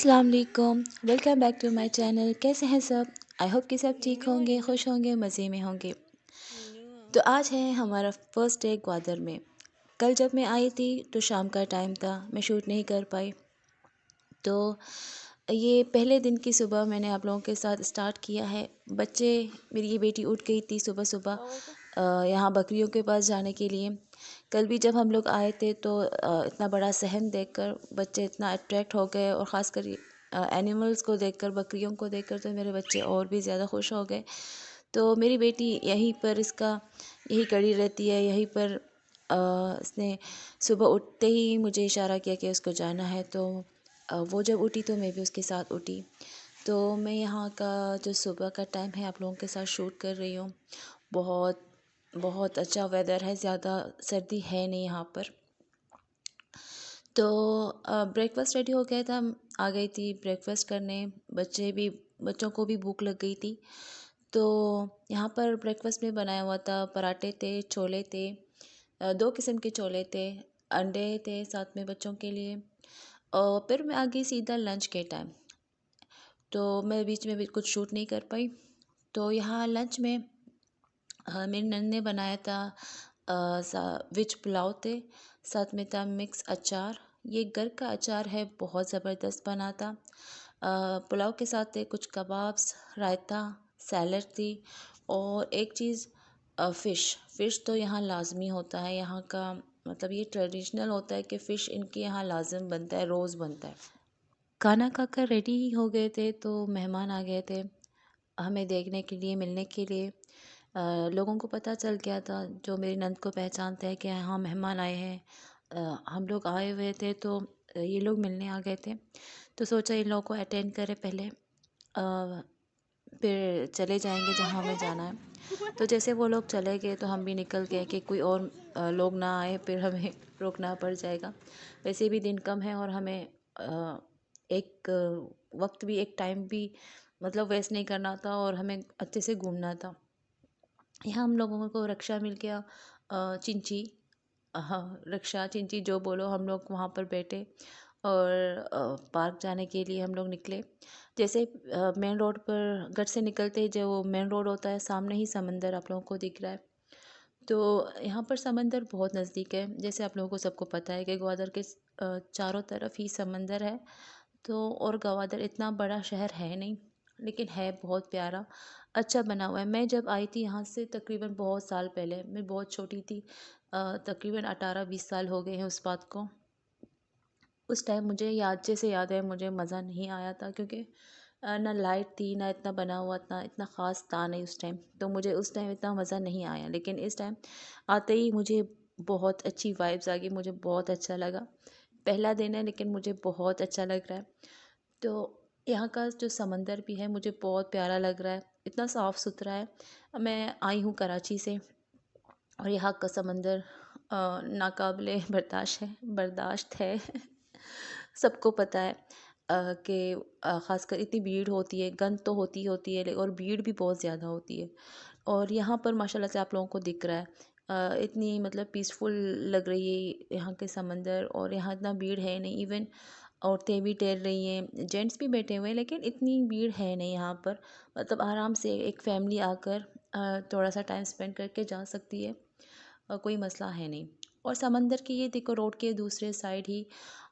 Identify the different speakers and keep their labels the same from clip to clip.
Speaker 1: अस्सलाम वालेकुम। Welcome back to my channel. कैसे हैं सब? आई होप कि सब ठीक होंगे, खुश होंगे, मज़े में होंगे। तो आज है हमारा फर्स्ट डे ग्वादर में। कल जब मैं आई थी तो शाम का टाइम था, मैं शूट नहीं कर पाई। तो ये पहले दिन की सुबह मैंने आप लोगों के साथ स्टार्ट किया है। बच्चे, मेरी ये बेटी उठ गई थी सुबह सुबह यहाँ बकरियों के पास जाने के लिए। कल भी जब हम लोग आए थे तो इतना बड़ा सहन देखकर बच्चे इतना अट्रैक्ट हो गए, और ख़ासकर एनिमल्स को देखकर, बकरियों को देखकर तो मेरे बच्चे और भी ज़्यादा खुश हो गए। तो मेरी बेटी यहीं पर इसका यही कड़ी रहती है, यहीं पर इसने सुबह उठते ही मुझे इशारा किया कि उसको जाना है। तो वो जब उठी तो मैं भी उसके साथ उठी। तो मैं यहाँ का जो सुबह का टाइम है आप लोगों के साथ शूट कर रही हूँ। बहुत बहुत अच्छा वेदर है, ज़्यादा सर्दी है नहीं यहाँ पर। तो ब्रेकफास्ट रेडी हो गया था, आ गई थी ब्रेकफास्ट करने। बच्चों को भी भूख लग गई थी। तो यहाँ पर ब्रेकफास्ट में बनाया हुआ था, पराठे थे, छोले थे, दो किस्म के छोले थे, अंडे थे साथ में बच्चों के लिए। और फिर मैं आ गई सीधा लंच के टाइम। तो मैं बीच में भी कुछ शूट नहीं कर पाई। तो यहाँ लंच में मेरी नंद ने बनाया था वेज पुलाव थे, साथ में था मिक्स अचार। ये घर का अचार है, बहुत ज़बरदस्त बना था। पुलाव के साथ थे कुछ कबाब्स, रायता, सैलड थी, और एक चीज़ फ़िश तो यहाँ लाजमी होता है। यहाँ का मतलब ये ट्रेडिशनल होता है कि फ़िश इनके यहाँ लाजम बनता है, रोज़ बनता है। खाना खाकर रेडी ही हो गए थे तो मेहमान आ गए थे हमें देखने के लिए, मिलने के लिए। लोगों को पता चल गया था, जो मेरी नंद को पहचानते हैं, कि हाँ मेहमान आए हैं। हम लोग आए हुए थे तो ये लोग मिलने आ गए थे। तो सोचा इन लोगों को अटेंड करें पहले, फिर चले जाएंगे जहाँ हमें जाना है। तो जैसे वो लोग चले गए तो हम भी निकल गए कि कोई और लोग ना आए, फिर हमें रुकना पड़ जाएगा। वैसे भी दिन कम है और हमें एक वक्त भी, एक टाइम भी मतलब वेस्ट नहीं करना था, और हमें अच्छे से घूमना था। यहाँ हम लोगों को रिक्शा मिल गया, चिंची, हाँ रिक्शा चिंची जो बोलो। हम लोग वहाँ पर बैठे और पार्क जाने के लिए हम लोग निकले। जैसे मेन रोड पर घर से निकलते ही जो मेन रोड होता है, सामने ही समंदर आप लोगों को दिख रहा है। तो यहाँ पर समंदर बहुत नज़दीक है। जैसे आप लोगों को सबको पता है कि ग्वादर के चारों तरफ ही समंदर है। तो और ग्वादर इतना बड़ा शहर है नहीं, लेकिन है बहुत प्यारा, अच्छा बना हुआ है। मैं जब आई थी यहाँ से तकरीबन बहुत साल पहले, मैं बहुत छोटी थी, तकरीबन 18-20 साल हो गए हैं उस बात को। उस टाइम मुझे जैसे याद है, मुझे मज़ा नहीं आया था, क्योंकि ना लाइट थी, ना इतना बना हुआ था, इतना ख़ास था नहीं उस टाइम। तो मुझे उस टाइम इतना मज़ा नहीं आया, लेकिन इस टाइम आते ही मुझे बहुत अच्छी वाइब्स आ गई, मुझे बहुत अच्छा लगा। पहला दिन है लेकिन मुझे बहुत अच्छा लग रहा है। तो यहाँ का जो समंदर भी है मुझे बहुत प्यारा लग रहा है, इतना साफ़ सुथरा है। मैं आई हूँ कराची से, और यहाँ का समंदर नाकाबिले बर्दाश्त है। सबको पता है कि ख़ासकर इतनी भीड़ होती है, गंद तो होती है, और भीड़ भी बहुत ज़्यादा होती है। और यहाँ पर माशाल्लाह से आप लोगों को दिख रहा है, इतनी मतलब पीसफुल लग रही है यहाँ के समंदर, और यहाँ इतना भीड़ है नहीं। इवन औरतें भी टहल रही हैं, जेंट्स भी बैठे हुए हैं, लेकिन इतनी भीड़ है नहीं यहाँ पर। मतलब आराम से एक फैमिली आकर थोड़ा सा टाइम स्पेंड करके जा सकती है, कोई मसला है नहीं। और समंदर की ये देखो, रोड के दूसरे साइड ही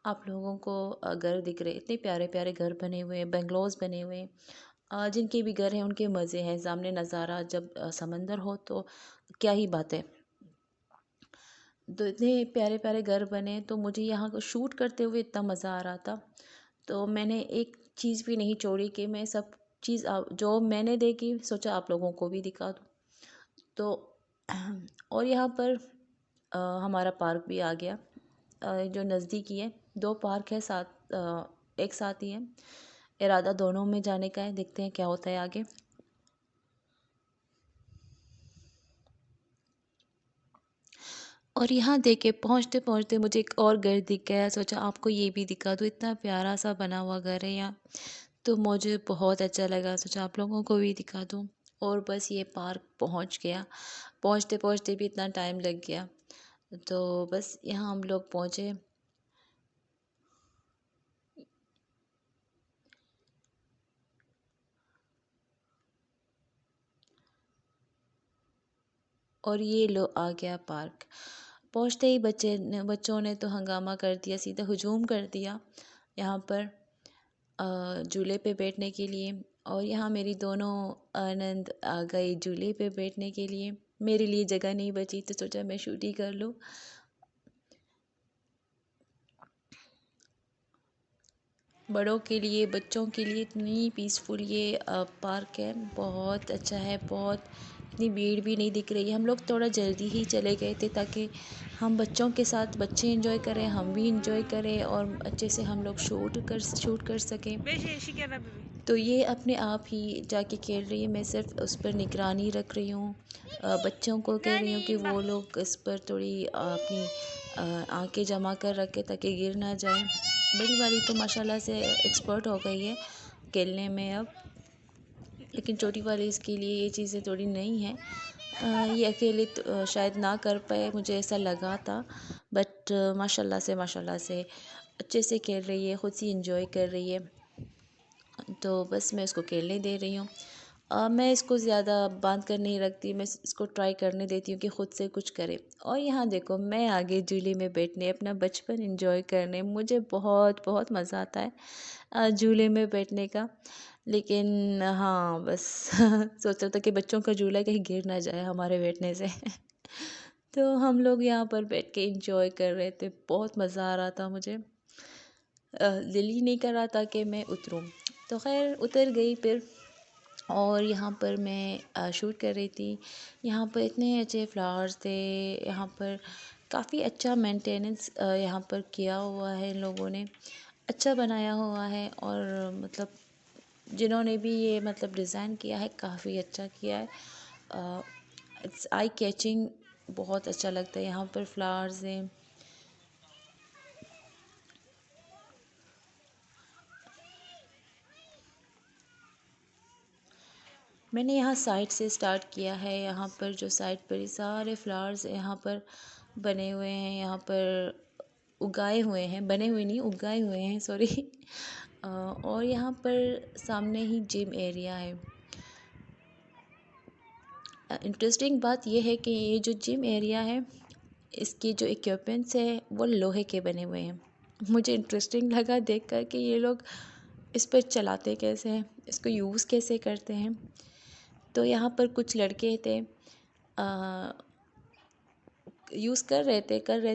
Speaker 1: आप लोगों को घर दिख रहे, इतने प्यारे प्यारे घर बने हुए हैं, बंगलोज बने हुए हैं। जिनके भी घर हैं उनके मज़े हैं, सामने नज़ारा जब समंदर हो तो क्या ही बात है। तो इतने प्यारे प्यारे घर बने, तो मुझे यहाँ को शूट करते हुए इतना मज़ा आ रहा था। तो मैंने एक चीज़ भी नहीं छोड़ी कि मैं सब चीज़ जो मैंने देखी सोचा आप लोगों को भी दिखा दूँ। तो और यहाँ पर हमारा पार्क भी आ गया, जो नज़दीकी है। दो पार्क है साथ, एक साथ ही है। इरादा दोनों में जाने का है, देखते हैं क्या होता है आगे। और यहाँ देखे पहुँचते पहुँचते मुझे एक और घर दिख गया, सोचा आपको ये भी दिखा दूँ। इतना प्यारा सा बना हुआ घर है यहाँ, तो मुझे बहुत अच्छा लगा, सोचा आप लोगों को भी दिखा दूँ। और बस ये पार्क पहुँच गया, पहुँचते पहुँचते भी इतना टाइम लग गया। तो बस यहाँ हम लोग पहुँचे। और ये लो आ गया पार्क। पहुँचते ही बच्चों ने तो हंगामा कर दिया, सीधा हुजूम कर दिया यहाँ पर झूले पे बैठने के लिए। और यहाँ मेरी दोनों आनंद आ गई झूले पे बैठने के लिए। मेरे लिए जगह नहीं बची तो सोचा मैं शूट ही कर लूँ। बड़ों के लिए, बच्चों के लिए इतनी पीसफुल ये पार्क है, बहुत अच्छा है। बहुत इतनी भीड़ भी नहीं दिख रही है। हम लोग थोड़ा जल्दी ही चले गए थे ताकि हम बच्चों के साथ बच्चे एंजॉय करें, हम भी एंजॉय करें और अच्छे से हम लोग शूट कर सकें। तो ये अपने आप ही जाके खेल रही है, मैं सिर्फ उस पर निगरानी रख रही हूँ। बच्चों को कह रही हूँ कि वो लोग इस पर थोड़ी अपनी आंखें जमा कर रखें ताकि गिर ना जाए। बड़ी वाली तो माशाल्लाह से एक्सपर्ट हो गई है खेलने में अब, लेकिन छोटी वाली इसके लिए ये चीज़ें थोड़ी नई हैं। ये अकेले तो शायद ना कर पाए, मुझे ऐसा लगा था। बट माशाल्लाह से अच्छे से खेल रही है, ख़ुद सी इंजॉय कर रही है। तो बस मैं उसको खेलने दे रही हूँ। मैं इसको ज़्यादा बांध कर नहीं रखती, मैं इसको ट्राई करने देती हूँ कि ख़ुद से कुछ करे। और यहाँ देखो मैं आगे झूले में बैठने, अपना बचपन एंजॉय करने, मुझे बहुत बहुत मज़ा आता है झूले में बैठने का। लेकिन हाँ बस सोच रहा था कि बच्चों का झूला कहीं गिर ना जाए हमारे बैठने से। तो हम लोग यहाँ पर बैठ के एंजॉय कर रहे थे, बहुत मज़ा आ रहा था मुझे। दिल ही नहीं कर रहा था कि मैं उतरूँ। तो खैर उतर गई फिर। और यहाँ पर मैं शूट कर रही थी। यहाँ पर इतने अच्छे फ्लावर्स थे, यहाँ पर काफ़ी अच्छा मेंटेनेंस यहाँ पर किया हुआ है इन लोगों ने, अच्छा बनाया हुआ है। और मतलब जिन्होंने भी ये मतलब डिज़ाइन किया है काफ़ी अच्छा किया है। इट्स आई कैचिंग, बहुत अच्छा लगता है। यहाँ पर फ्लावर्स हैं। मैंने यहाँ साइड से स्टार्ट किया है। यहाँ पर जो साइड पर ये सारे फ्लावर्स यहाँ पर बने हुए हैं, यहाँ पर उगाए हुए हैं, बने हुए नहीं उगाए हुए हैं, सॉरी। और यहाँ पर सामने ही जिम एरिया है। इंटरेस्टिंग बात यह है कि ये जो जिम एरिया है, इसके जो इक्विपमेंट्स है वो लोहे के बने हुए हैं। मुझे इंटरेस्टिंग लगा देख कर कि ये लोग इस पर चलाते कैसे हैं, इसको यूज़ कैसे करते हैं। तो यहाँ पर कुछ लड़के थे, यूज़ कर रहे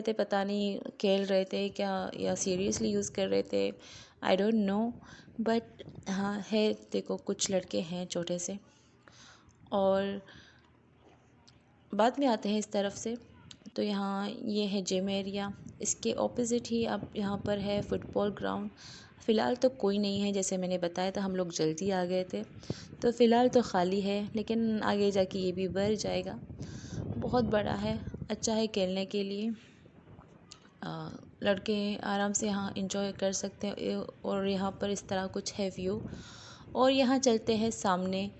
Speaker 1: थे, पता नहीं खेल रहे थे क्या या सीरियसली यूज़ कर रहे थे, आई डोंट नो। बट हाँ है, देखो कुछ लड़के हैं छोटे से। और बाद में आते हैं इस तरफ से। तो यहाँ ये है जिम एरिया, इसके ऑपोजिट ही अब यहाँ पर है फुटबॉल ग्राउंड। फ़िलहाल तो कोई नहीं है, जैसे मैंने बताया था हम लोग जल्दी आ गए थे, तो फ़िलहाल तो ख़ाली है। लेकिन आगे जाके ये भी भर जाएगा, बहुत बड़ा है, अच्छा है खेलने के लिए। लड़के आराम से यहाँ इंजॉय कर सकते हैं। और यहाँ पर इस तरह कुछ है व्यू। और यहाँ चलते हैं सामने,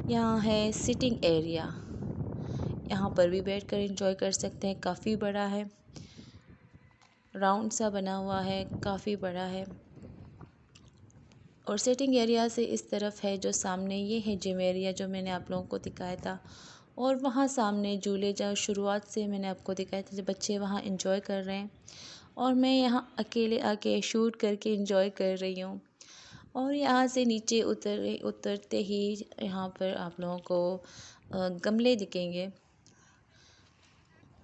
Speaker 1: यहाँ है सिटिंग एरिया, यहाँ पर भी बैठकर एंजॉय कर सकते हैं। काफ़ी बड़ा है, राउंड सा बना हुआ है, काफ़ी बड़ा है। और सिटिंग एरिया से इस तरफ है जो सामने, ये है जिम एरिया जो मैंने आप लोगों को दिखाया था। और वहाँ सामने झूले जो शुरुआत से मैंने आपको दिखाया था, जो बच्चे वहाँ एंजॉय कर रहे हैं और मैं यहाँ अकेले आके शूट करके एंजॉय कर रही हूँ। और यहाँ से नीचे उतरते ही यहाँ पर आप लोगों को गमले दिखेंगे।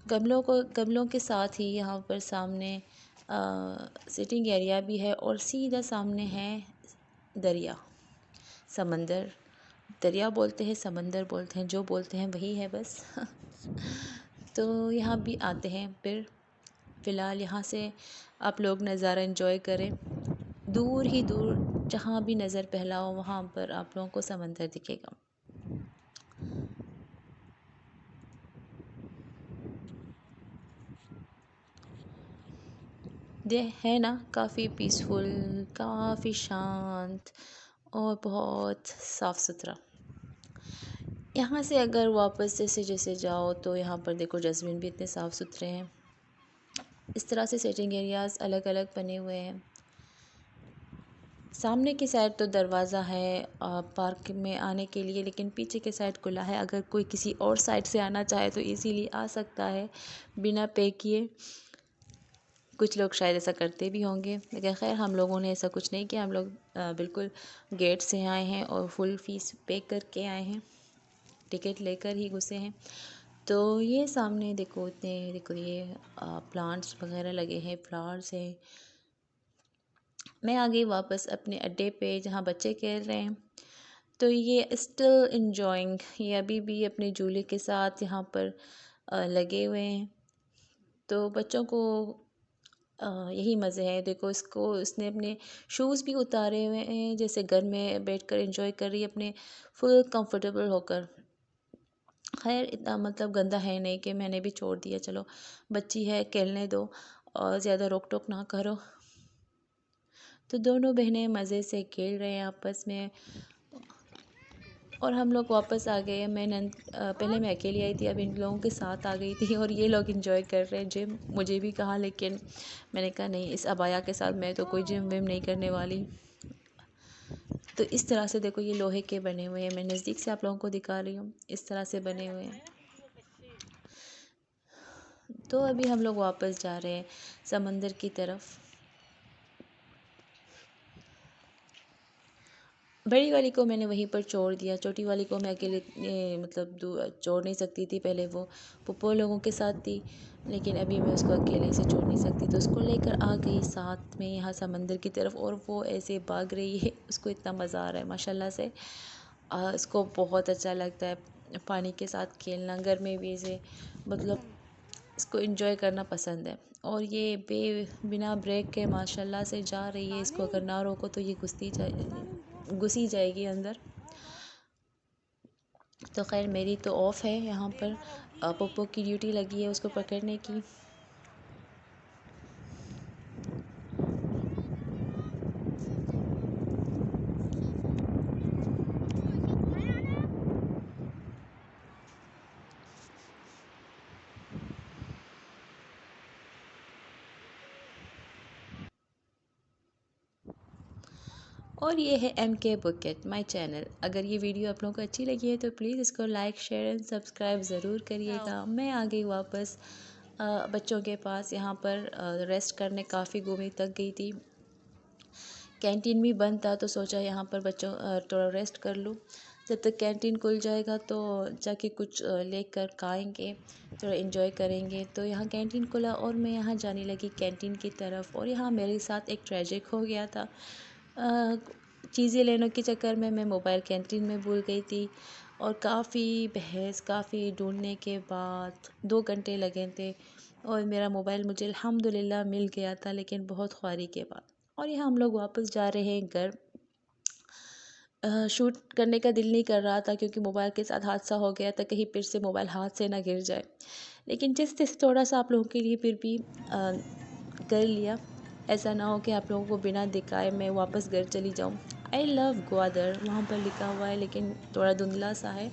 Speaker 1: गमलों के साथ ही यहाँ पर सामने सिटिंग एरिया भी है। और सीधा सामने है दरिया, समंदर। दरिया बोलते हैं, समंदर बोलते हैं, जो बोलते हैं वही है बस। तो यहाँ भी आते हैं फिर। फ़िलहाल यहाँ से आप लोग नज़ारा एंजॉय करें। दूर ही दूर जहाँ भी नज़र फैलाओ वहाँ पर आप लोगों को समंदर दिखेगा। दे है ना, काफ़ी पीसफुल, काफ़ी शांत और बहुत साफ़ सुथरा। यहाँ से अगर वापस जैसे जाओ तो यहाँ पर देखो डस्टबिन भी इतने साफ़ सुथरे हैं। इस तरह से सिटिंग एरियाज़ अलग अलग बने हुए हैं। सामने की साइड तो दरवाज़ा है पार्क में आने के लिए, लेकिन पीछे के साइड खुला है। अगर कोई किसी और साइड से आना चाहे तो इजीली आ सकता है बिना पे किए। कुछ लोग शायद ऐसा करते भी होंगे, लेकिन खैर हम लोगों ने ऐसा कुछ नहीं किया। हम लोग बिल्कुल गेट से आए हैं और फुल फीस पे करके आए हैं, टिकट लेकर ही घुसे हैं। तो ये सामने देखो, इतने देखो ये प्लांट्स वगैरह लगे हैं, फ्लावर्स हैं। मैं आ गई वापस अपने अड्डे पे जहाँ बच्चे खेल रहे हैं। तो ये स्टिल इंजॉइंग, ये अभी भी अपने झूले के साथ यहाँ पर लगे हुए हैं। तो बच्चों को यही मज़े हैं। देखो इसने अपने शूज़ भी उतारे हुए हैं, जैसे घर में बैठकर एंजॉय कर रही है अपने फुल कंफर्टेबल होकर। खैर इतना मतलब गंदा है नहीं कि मैंने भी छोड़ दिया, चलो बच्ची है खेलने दो और ज़्यादा रोक टोक ना करो। तो दोनों बहनें मज़े से खेल रहे हैं आपस में और हम लोग वापस आ गए। पहले मैं अकेली आई थी, अब इन लोगों के साथ आ गई थी और ये लोग एंजॉय कर रहे हैं जिम। मुझे भी कहा, लेकिन मैंने कहा नहीं, इस अबाया के साथ मैं तो कोई जिम विम नहीं करने वाली। तो इस तरह से देखो ये लोहे के बने हुए हैं, मैं नज़दीक से आप लोगों को दिखा रही हूँ, इस तरह से बने हुए हैं। तो अभी हम लोग वापस जा रहे हैं समंदर की तरफ। बड़ी वाली को मैंने वहीं पर छोड़ दिया, छोटी वाली को मैं अकेले मतलब छोड़ नहीं सकती थी। पहले वो पुप्पो लोगों के साथ थी, लेकिन अभी मैं उसको अकेले से छोड़ नहीं सकती, तो उसको लेकर आ गई साथ में यहाँ समंदर की तरफ। और वो ऐसे भाग रही है, उसको इतना मज़ा आ रहा है माशाल्लाह से। इसको बहुत अच्छा लगता है पानी के साथ खेलना, घर में भी ऐसे मतलब इसको एंजॉय करना पसंद है। और ये बिना ब्रेक के माशाल्लाह से जा रही है। इसको अगर ना रोको तो ये घुसी जाएगी अंदर। तो खैर मेरी तो ऑफ़ है यहाँ पर, पप्पो की ड्यूटी लगी है उसको पकड़ने की। और ये है MK बुकेट माय चैनल। अगर ये वीडियो आप लोगों को अच्छी लगी है तो प्लीज़ इसको लाइक शेयर एंड सब्सक्राइब ज़रूर करिएगा। मैं आ गई वापस बच्चों के पास। यहाँ पर रेस्ट करने, काफ़ी घूमी, थक गई थी। कैंटीन भी बंद था तो सोचा यहाँ पर बच्चों थोड़ा रेस्ट कर लूँ। जब तक कैंटीन खुल जाएगा तो जाके कुछ लेकर खाएंगे, थोड़ा एंजॉय करेंगे। तो यहाँ कैंटीन खुला और मैं यहाँ जाने लगी कैंटीन की तरफ। और यहाँ मेरे साथ एक ट्रेजिक हो गया था। चीज़ें लेने के चक्कर में मैं मोबाइल कैंटीन में भूल गई थी और काफ़ी बहस, काफ़ी ढूंढने के बाद 2 घंटे लगे थे और मेरा मोबाइल मुझे अल्हम्दुलिल्लाह मिल गया था, लेकिन बहुत ख्वारी के बाद। और यहाँ हम लोग वापस जा रहे हैं घर। शूट करने का दिल नहीं कर रहा था क्योंकि मोबाइल के साथ हादसा हो गया था, कहीं फिर से मोबाइल हाथ से ना गिर जाए। लेकिन जिस तिस थोड़ा सा आप लोगों के लिए फिर भी कर लिया। ऐसा ना हो कि आप लोगों को बिना दिखाए मैं वापस घर चली जाऊँ। आई लव ग्वादर वहाँ पर लिखा हुआ है, लेकिन थोड़ा धुंधला सा है।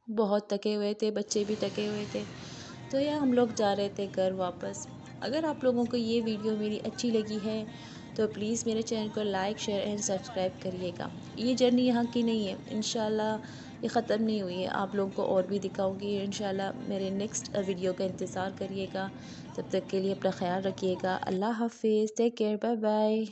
Speaker 1: बहुत थके हुए थे, बच्चे भी थके हुए थे। तो यह हम लोग जा रहे थे घर वापस। अगर आप लोगों को ये वीडियो मेरी अच्छी लगी है तो प्लीज़ मेरे चैनल को लाइक शेयर एंड सब्सक्राइब करिएगा। ये जर्नी यहाँ की नहीं है, इंशाल्लाह ये ख़त्म नहीं हुई है। आप लोगों को और भी दिखाऊंगी इंशाल्लाह। मेरे नेक्स्ट वीडियो का इंतज़ार करिएगा। तब तक के लिए अपना ख्याल रखिएगा। अल्लाह हाफिज़, टेक केयर, बाय बाय।